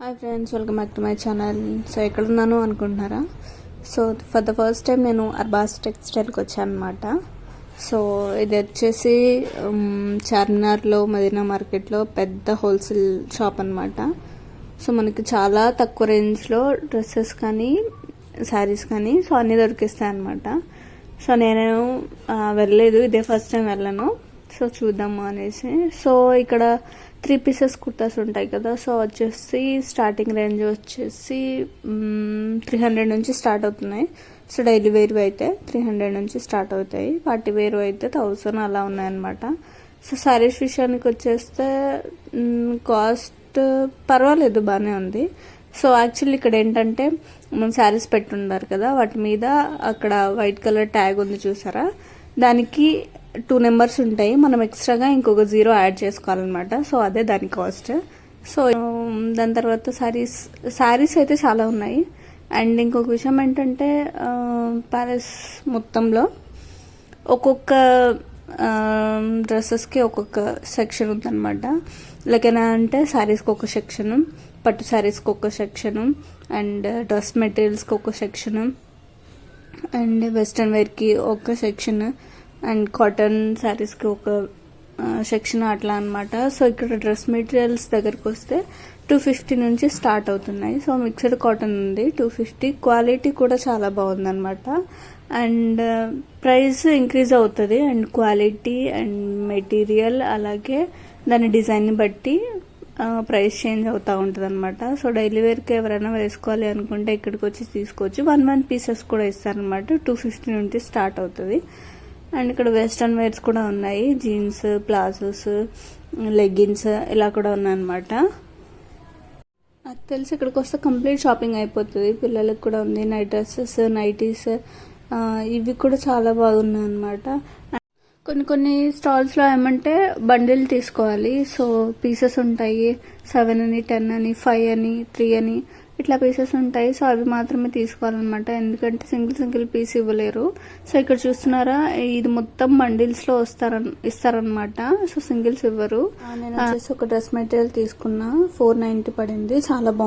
Hi friends, welcome back to my channel. So ఎక్కడున్నాను అనుకుంటున్నారా? So for the first time నేను అర్బాస్ టెక్స్టైల్కి వచ్చాను అనమాట. సో ఇది వచ్చేసి చార్మినార్లో మదీనా మార్కెట్లో పెద్ద హోల్సేల్ షాప్ అనమాట. సో మనకి చాలా తక్కువ రేంజ్లో డ్రెస్సెస్ కానీ శారీస్ కానీ సో అన్నీ దొరికిస్తాయి అనమాట. సో నేను వెళ్ళలేదు, ఇదే ఫస్ట్ టైం వెళ్ళాను. సో చూద్దాము అనేసి. సో ఇక్కడ 3 పీసెస్ కుర్తాస్ ఉంటాయి కదా. సో వచ్చేసి స్టార్టింగ్ రేంజ్ వచ్చేసి 300 నుంచి స్టార్ట్ అవుతున్నాయి. సో డైలీ వేర్ అయితే 300 నుంచి స్టార్ట్ అవుతాయి, పార్టీ వేర్ అయితే 1000 అలా ఉన్నాయన్నమాట. సో శారీస్ విషయానికి వచ్చేస్తే కాస్ట్ పర్వాలేదు, బాగానే ఉంది. సో యాక్చువల్లీ ఇక్కడ ఏంటంటే మనం శారీస్ పెట్టున్నారు కదా, వాటి మీద అక్కడ వైట్ కలర్ ట్యాగ్ ఉంది చూసారా, దానికి 2 నెంబర్స్ ఉంటాయి. మనం ఎక్స్ట్రాగా ఇంకొక 0 యాడ్ చేసుకోవాలన్నమాట. సో అదే దాని కాస్ట్. సో దాని తర్వాత శారీస్ అయితే చాలా ఉన్నాయి. అండ్ ఇంకొక విషయం ఏంటంటే ప్యాలెస్ మొత్తంలో ఒక్కొక్క డ్రెస్సెస్కి ఒక్కొక్క సెక్షన్ ఉందన్నమాట. లైక్ ఎలా అంటే శారీస్కి ఒక సెక్షను, పట్టు శారీస్కి ఒక సెక్షను, అండ్ డ్రెస్ మెటీరియల్స్కి ఒక సెక్షను, అండ్ వెస్ట్రన్ వేర్కి ఒక సెక్షన్, అండ్ కాటన్ శారీస్కి ఒక సెక్షన్, అట్లా అనమాట. సో ఇక్కడ డ్రెస్ మెటీరియల్స్ దగ్గరికి వస్తే 250 నుంచి స్టార్ట్ అవుతున్నాయి. సో మిక్స్డ్ కాటన్ ఉంది 250. క్వాలిటీ కూడా చాలా బాగుందన్నమాట. అండ్ ప్రైస్ ఇంక్రీజ్ అవుతుంది. అండ్ క్వాలిటీ అండ్ మెటీరియల్ అలాగే దాని డిజైన్ని బట్టి ప్రైస్ చేంజ్ అవుతూ ఉంటుంది అనమాట. సో డైలీ వేర్కి ఎవరైనా వేసుకోవాలి అనుకుంటే ఇక్కడికి వచ్చి తీసుకోవచ్చు. 1 పీసెస్ కూడా ఇస్తారనమాట. 250 నుంచి స్టార్ట్ అవుతుంది. అండ్ ఇక్కడ వెస్ట్రన్ వేర్స్ కూడా ఉన్నాయి, జీన్స్, ప్లాజోస్, లెగ్గిన్స్ ఇలా కూడా ఉన్నాయన్నమాట. నాకు తెలిసి ఇక్కడికి వస్తే కంప్లీట్ షాపింగ్ అయిపోతుంది. పిల్లలకు కూడా ఉంది, నైట్ డ్రెస్సెస్, నైటీస్, ఇవి కూడా చాలా బాగున్నాయి అన్నమాట. కొన్ని స్టాల్స్లో ఏమంటే బండిల్ తీసుకోవాలి. సో పీసెస్ ఉంటాయి, 7 అని, 10 అని, 5 అని, 3 అని ఇట్లా పీసెస్ ఉంటాయి. సో అవి మాత్రమే తీసుకోవాలన్నమాట, ఎందుకంటే సింగిల్ పీస్ ఇవ్వలేరు. సో ఇక్కడ చూస్తున్నారా, ఇది మొత్తం బండిల్స్లో ఇస్తారనమాట. సో సింగిల్స్ ఇవ్వరు. నేను వచ్చేసి ఒక డ్రెస్ మెటీరియల్ తీసుకున్నా, 490 పడింది, చాలా బాగుంది.